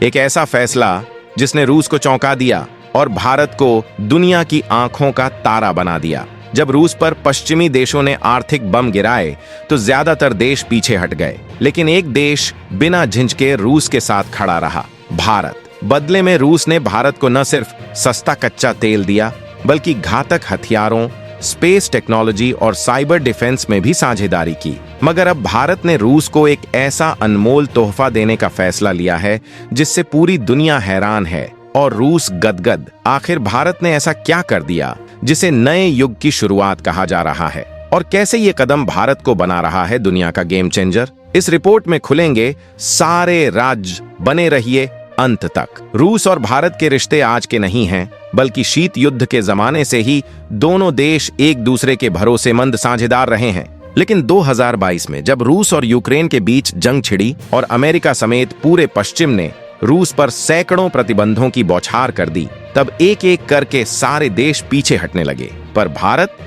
एक ऐसा फैसला जिसने रूस को चौंका दिया और भारत को दुनिया की आंखों का तारा बना दिया। जब रूस पर पश्चिमी देशों ने आर्थिक बम गिराए तो ज्यादातर देश पीछे हट गए, लेकिन एक देश बिना झिझके रूस के साथ खड़ा रहा, भारत। बदले में रूस ने भारत को न सिर्फ सस्ता कच्चा तेल दिया, बल्कि घातक हथियारों, स्पेस टेक्नोलॉजी और साइबर डिफेंस में भी साझेदारी की। मगर अब भारत ने रूस को एक ऐसा अनमोल तोहफा देने का फैसला लिया है जिससे पूरी दुनिया हैरान है और रूस गदगद। आखिर भारत ने ऐसा क्या कर दिया जिसे नए युग की शुरुआत कहा जा रहा है, और कैसे ये कदम भारत को बना रहा है दुनिया का गेम चेंजर? इस रिपोर्ट में खुलेंगे सारे राज। बने रहिए अंत तक। रूस और भारत के रिश्ते आज के नहीं हैं, बल्कि शीत युद्ध के जमाने से ही दोनों देश एक दूसरे के भरोसेमंद साझेदार रहे हैं। लेकिन 2022 में जब रूस और यूक्रेन के बीच जंग छिड़ी और अमेरिका समेत पूरे पश्चिम ने रूस पर सैकड़ों प्रतिबंधों की बौछार कर दी, तब एक एक करके सारे देश पीछे हटने लगे। पर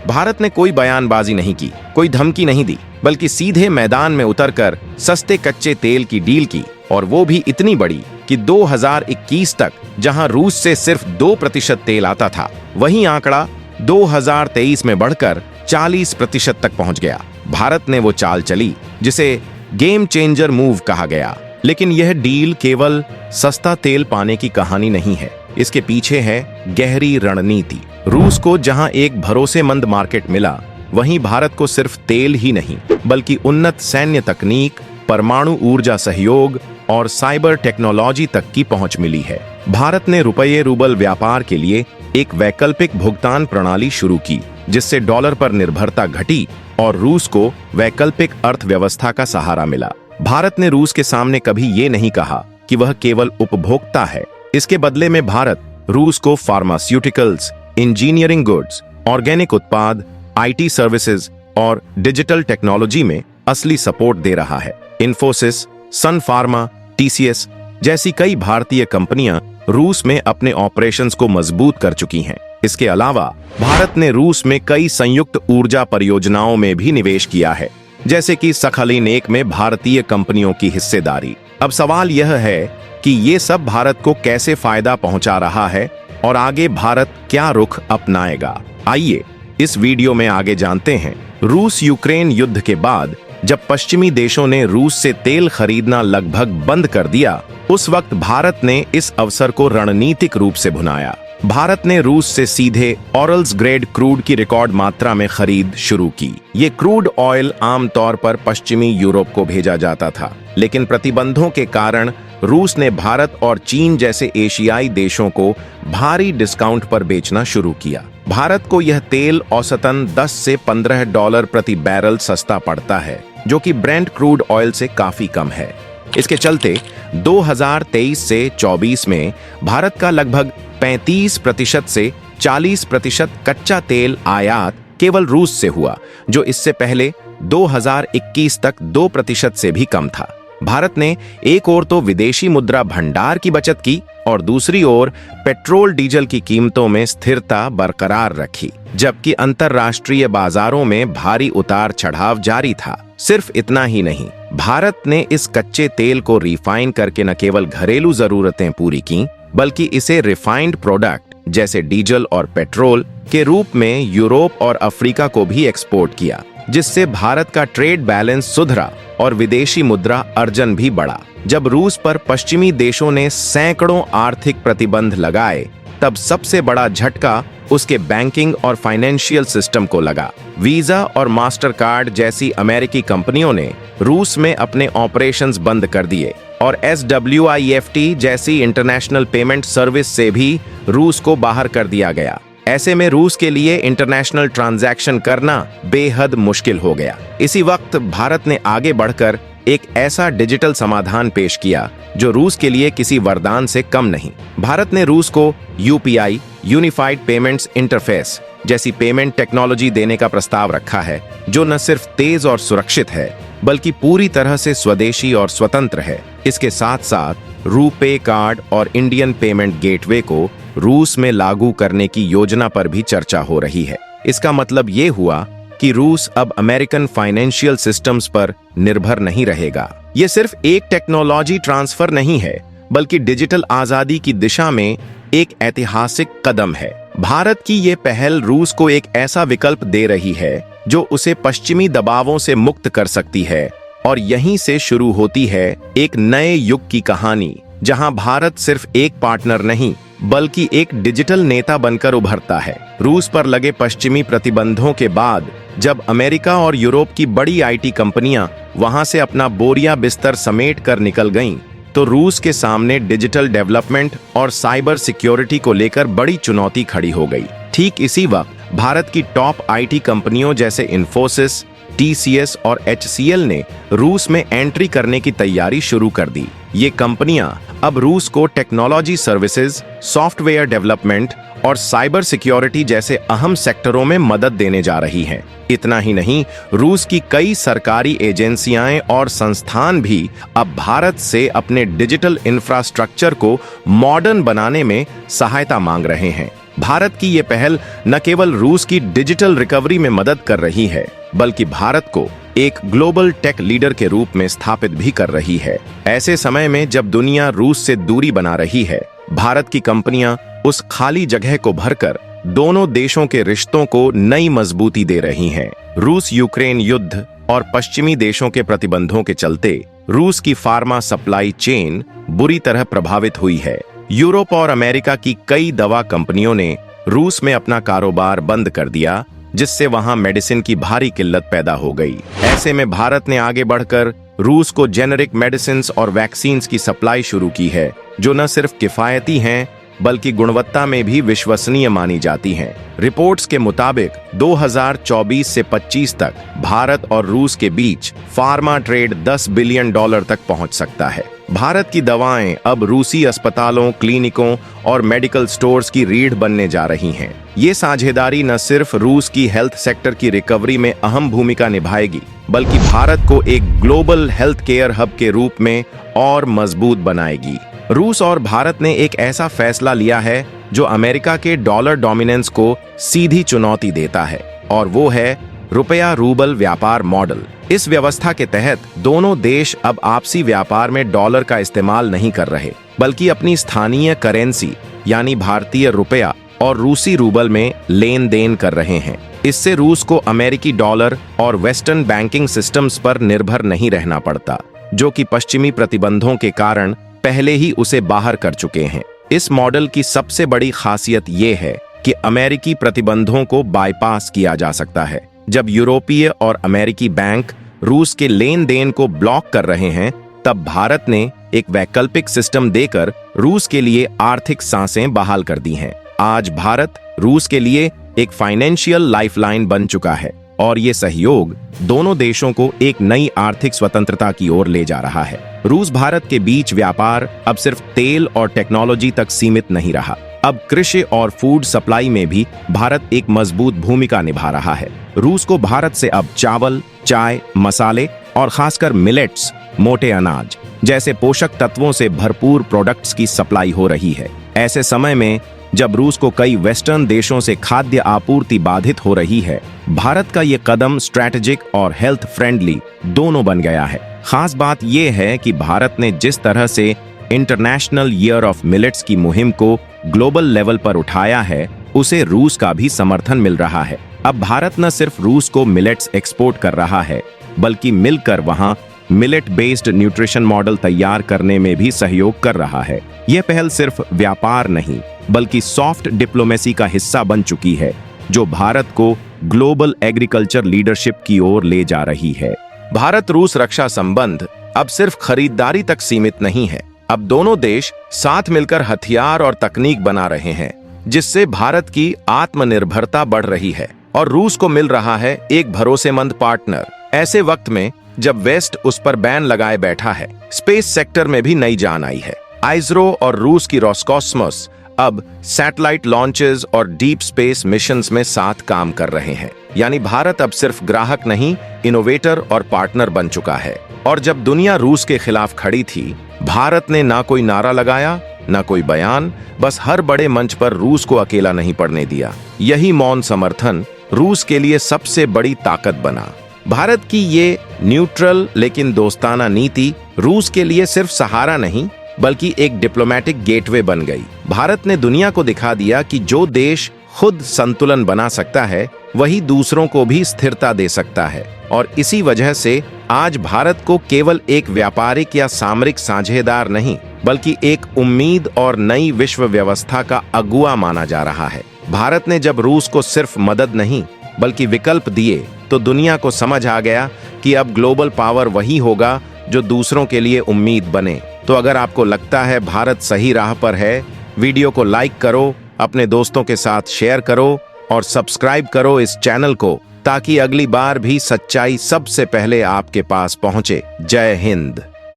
भारत ने कोई बयानबाजी नहीं की, कोई धमकी नहीं दी, बल्कि सीधे मैदान में उतरकर सस्ते कच्चे तेल की डील की, और वो भी इतनी बड़ी कि 2021 तक जहां रूस से सिर्फ 2% तेल आता था, वहीं आंकड़ा 2023 में बढ़कर 40% तक पहुंच गया। भारत ने वो चाल चली जिसे गेम चेंजर मूव कहा गया। लेकिन यह डील केवल सस्ता तेल पाने की कहानी नहीं है, इसके पीछे है गहरी रणनीति। रूस को जहां एक भरोसेमंद मार्केट मिला, वहीं भारत को सिर्फ तेल ही नहीं, बल्कि उन्नत सैन्य तकनीक, परमाणु ऊर्जा सहयोग और साइबर टेक्नोलॉजी तक की पहुंच मिली है। भारत ने रुपये रूबल व्यापार के लिए एक वैकल्पिक भुगतान प्रणाली शुरू की, जिससे डॉलर पर निर्भरता घटी और रूस को वैकल्पिक अर्थव्यवस्था का सहारा मिला। भारत ने रूस के सामने कभी ये नहीं कहा कि वह केवल उपभोक्ता है। इसके बदले में भारत रूस को फार्मास्यूटिकल्स, इंजीनियरिंग गुड्स, ऑर्गेनिक उत्पाद, आईटी सर्विसेज और डिजिटल टेक्नोलॉजी में असली सपोर्ट दे रहा है। इन्फोसिस, सन फार्मा, टीसीएस जैसी कई भारतीय कंपनियां रूस में अपने ऑपरेशंस को मजबूत कर चुकी हैं। इसके अलावा भारत ने रूस में कई संयुक्त ऊर्जा परियोजनाओं में भी निवेश किया है, जैसे कि सखालिन 1 में भारतीय कंपनियों की हिस्सेदारी। अब सवाल यह है कि ये सब भारत को कैसे फायदा पहुंचा रहा है और आगे भारत क्या रुख अपनाएगा। आइए इस वीडियो में आगे जानते हैं। रूस यूक्रेन युद्ध के बाद जब पश्चिमी देशों ने रूस से तेल खरीदना लगभग बंद कर दिया, उस वक्त भारत ने इस अवसर को रणनीतिक रूप से भुनाया। भारत ने रूस से सीधे ऑरल्स ग्रेड क्रूड की रिकॉर्ड मात्रा में खरीद शुरू की। ये क्रूड ऑयल आमतौर पर पश्चिमी यूरोप को भेजा जाता था, लेकिन प्रतिबंधों के कारण रूस ने भारत और चीन जैसे एशियाई देशों को भारी डिस्काउंट पर बेचना शुरू किया। भारत को यह तेल औसतन 10 से $15 प्रति बैरल सस्ता पड़ता है, जो कि ब्रेंट क्रूड ऑयल से काफी कम है। इसके चलते 2023 से 24 में भारत का लगभग 35% से 40% कच्चा तेल आयात केवल रूस से हुआ, जो इससे पहले 2021 तक 2% से भी कम था। भारत ने एक ओर तो विदेशी मुद्रा भंडार की बचत की और दूसरी ओर पेट्रोल डीजल की कीमतों में स्थिरता बरकरार रखी, जबकि अंतर्राष्ट्रीय बाजारों में भारी उतार चढ़ाव जारी था। सिर्फ इतना ही नहीं, भारत ने इस कच्चे तेल को रिफाइन करके न केवल घरेलू जरूरतें पूरी की, बल्कि इसे रिफाइंड प्रोडक्ट जैसे डीजल और पेट्रोल के रूप में यूरोप और अफ्रीका को भी एक्सपोर्ट किया, जिससे भारत का ट्रेड बैलेंस सुधरा और विदेशी मुद्रा अर्जन भी बढ़ा। जब रूस पर पश्चिमी देशों ने सैकड़ों आर्थिक प्रतिबंध लगाए, तब सबसे बड़ा झटका उसके बैंकिंग और फाइनेंशियल सिस्टम को लगा। वीजा और मास्टर कार्ड जैसी अमेरिकी कंपनियों ने रूस में अपने ऑपरेशंस बंद कर दिए और SWIFT जैसी इंटरनेशनल पेमेंट सर्विस से भी रूस को बाहर कर दिया गया। ऐसे में रूस के लिए इंटरनेशनल ट्रांजैक्शन करना बेहद मुश्किल हो गया। इसी वक्त भारत ने आगे बढ़कर एक ऐसा डिजिटल समाधान पेश किया जो रूस के लिए किसी वरदान से कम नहीं। भारत ने रूस को UPI यूनिफाइड पेमेंट्स इंटरफेस जैसी पेमेंट टेक्नोलॉजी देने का प्रस्ताव रखा है, जो न सिर्फ तेज और सुरक्षित है, बल्कि पूरी तरह से स्वदेशी और स्वतंत्र है। इसके साथ साथ रुपे कार्ड और इंडियन पेमेंट गेटवे को रूस में लागू करने की योजना पर भी चर्चा हो रही है। इसका मतलब ये हुआ कि रूस अब अमेरिकन फाइनेंशियल सिस्टम्स पर निर्भर नहीं रहेगा। ये सिर्फ एक टेक्नोलॉजी ट्रांसफर नहीं है, बल्कि डिजिटल आजादी की दिशा में एक ऐतिहासिक कदम है। भारत की ये पहल रूस को एक ऐसा विकल्प दे रही है जो उसे पश्चिमी दबावों से मुक्त कर सकती है, और यहीं से शुरू होती है एक नए युग की कहानी, जहां भारत सिर्फ एक पार्टनर नहीं बल्कि एक डिजिटल नेता बनकर उभरता है। रूस पर लगे पश्चिमी प्रतिबंधों के बाद जब अमेरिका और यूरोप की बड़ी आईटी कंपनियां वहां से अपना बोरिया बिस्तर समेट कर निकल गईं, तो रूस के सामने डिजिटल डेवलपमेंट और साइबर सिक्योरिटी को लेकर बड़ी चुनौती खड़ी हो गई। ठीक इसी वक्त भारत की टॉप आईटी कंपनियों जैसे इन्फोसिस, TCS और HCL ने रूस में एंट्री करने की तैयारी शुरू कर दी। ये कंपनियां अब रूस को टेक्नोलॉजी सर्विसेज, सॉफ्टवेयर डेवलपमेंट और साइबर सिक्योरिटी जैसे अहम सेक्टरों में मदद देने जा रही हैं। इतना ही नहीं, रूस की कई सरकारी एजेंसियां और संस्थान भी अब भारत से अपने डिजिटल इंफ्रास्ट्रक्चर को मॉडर्न बनाने में सहायता मांग रहे हैं। भारत की ये पहल न केवल रूस की डिजिटल रिकवरी में मदद कर रही है, बल्कि भारत को एक ग्लोबल टेक लीडर के रूप में स्थापित भी कर रही है। ऐसे समय में जब दुनिया रूस से दूरी बना रही है, भारत की कंपनियां उस खाली जगह को भरकर दोनों देशों के रिश्तों को नई मजबूती दे रही हैं। रूस यूक्रेन युद्ध और पश्चिमी देशों के प्रतिबंधों के चलते रूस की फार्मा सप्लाई चेन बुरी तरह प्रभावित हुई है। यूरोप और अमेरिका की कई दवा कंपनियों ने रूस में अपना कारोबार बंद कर दिया, जिससे वहां मेडिसिन की भारी किल्लत पैदा हो गई। ऐसे में भारत ने आगे बढ़कर रूस को जेनेरिक मेडिसिन और वैक्सीन्स की सप्लाई शुरू की है, जो न सिर्फ किफायती हैं बल्कि गुणवत्ता में भी विश्वसनीय मानी जाती हैं। रिपोर्ट्स के मुताबिक 2024 से 25 तक भारत और रूस के बीच फार्मा ट्रेड $10 बिलियन तक पहुंच सकता है। भारत की दवाएं अब रूसी अस्पतालों, क्लिनिकों और मेडिकल स्टोर्स की रीढ़ बनने जा रही हैं। ये साझेदारी न सिर्फ रूस की हेल्थ सेक्टर की रिकवरी में अहम भूमिका निभाएगी, बल्कि भारत को एक ग्लोबल हेल्थ केयर हब के रूप में और मजबूत बनाएगी। रूस और भारत ने एक ऐसा फैसला लिया है जो अमेरिका के डॉलर डोमिनेंस को सीधी चुनौती देता है, और वो है रुपया रूबल व्यापार मॉडल। इस व्यवस्था के तहत दोनों देश अब आपसी व्यापार में डॉलर का इस्तेमाल नहीं कर रहे, बल्कि अपनी स्थानीय करेंसी यानी भारतीय रुपया और रूसी रूबल में लेन देन कर रहे हैं। इससे रूस को अमेरिकी डॉलर और वेस्टर्न बैंकिंग सिस्टम्स पर निर्भर नहीं रहना पड़ता, जो कि पश्चिमी प्रतिबंधों के कारण पहले ही उसे बाहर कर चुके हैं। इस मॉडल की सबसे बड़ी खासियत ये है कि अमेरिकी प्रतिबंधों को बाईपास किया जा सकता है। जब यूरोपीय और अमेरिकी बैंक रूस के लेन देन को ब्लॉक कर रहे हैं, तब भारत ने एक वैकल्पिक सिस्टम देकर रूस के लिए आर्थिक सांसें बहाल कर दी हैं। आज भारत रूस के लिए एक फाइनेंशियल लाइफलाइन बन चुका है, और ये सहयोग दोनों देशों को एक नई आर्थिक स्वतंत्रता की ओर ले जा रहा है। रूस भारत के बीच व्यापार अब सिर्फ तेल और टेक्नोलॉजी तक सीमित नहीं रहा। अब कृषि और फूड सप्लाई में भी भारत एक मजबूत भूमिका निभा रहा है। रूस को भारत से अब चावल, चाय, मसाले और खासकर मिलेट्स, मोटे अनाज जैसे पोषक तत्वों से भरपूर प्रोडक्ट्स की सप्लाई हो रही है। ऐसे समय में जब रूस को कई वेस्टर्न देशों से खाद्य आपूर्ति बाधित हो रही है, भारत का ये कदम स्ट्रैटेजिक और हेल्थ फ्रेंडली दोनों बन गया है। खास बात यह है कि भारत ने जिस तरह से इंटरनेशनल ईयर ऑफ मिलेट्स की मुहिम को ग्लोबल लेवल पर उठाया है, उसे रूस का भी समर्थन मिल रहा है। अब भारत न सिर्फ रूस को मिलेट्स एक्सपोर्ट कर रहा है, बल्कि मिलकर वहां मिलेट बेस्ड न्यूट्रिशन मॉडल तैयार करने में भी सहयोग कर रहा है। यह पहल सिर्फ व्यापार नहीं, बल्कि सॉफ्ट डिप्लोमेसी का हिस्सा बन चुकी है, जो भारत को ग्लोबल एग्रीकल्चर लीडरशिप की ओर ले जा रही है। भारत रूस रक्षा संबंध अब सिर्फ खरीदारी तक सीमित नहीं है। अब दोनों देश साथ मिलकर हथियार और तकनीक बना रहे हैं, जिससे भारत की आत्मनिर्भरता बढ़ रही है और रूस को मिल रहा है एक भरोसेमंद पार्टनर। ऐसे वक्त में जब वेस्ट उस पर बैन लगाए बैठा है, स्पेस सेक्टर में भी नई जान आई है। आइजरो और रूस की रोसकॉस्मोस अब सैटेलाइट लॉन्चेस और डीप स्पेस मिशंस में साथ काम कर रहे हैं। यानी भारत अब सिर्फ ग्राहक नहीं, इनोवेटर और पार्टनर बन चुका है। और जब दुनिया रूस के खिलाफ खड़ी थी, भारत ने ना कोई नारा लगाया, ना कोई बयान, बस हर बड़े मंच पर रूस को अकेला नहीं पड़ने दिया। यही मौन समर्थन रूस के लिए सबसे बड़ी ताकत बना। भारत की ये न्यूट्रल लेकिन दोस्ताना नीति रूस के लिए सिर्फ सहारा नहीं, बल्कि एक डिप्लोमेटिक गेटवे बन गई। भारत ने दुनिया को दिखा दिया कि जो देश खुद संतुलन बना सकता है वही दूसरों को भी स्थिरता दे सकता है। और इसी वजह से आज भारत को केवल एक व्यापारिक या सामरिक साझेदार नहीं, बल्कि एक उम्मीद और नई विश्व व्यवस्था का अगुवा माना जा रहा है। भारत ने जब रूस को सिर्फ मदद नहीं बल्कि विकल्प दिए तो दुनिया को समझ आ गया कि अब ग्लोबल पावर वही होगा जो दूसरों के लिए उम्मीद बने। तो अगर आपको लगता है भारत सही राह पर है, वीडियो को लाइक करो, अपने दोस्तों के साथ शेयर करो और सब्सक्राइब करो इस चैनल को, ताकि अगली बार भी सच्चाई सबसे पहले आपके पास पहुंचे। जय हिंद।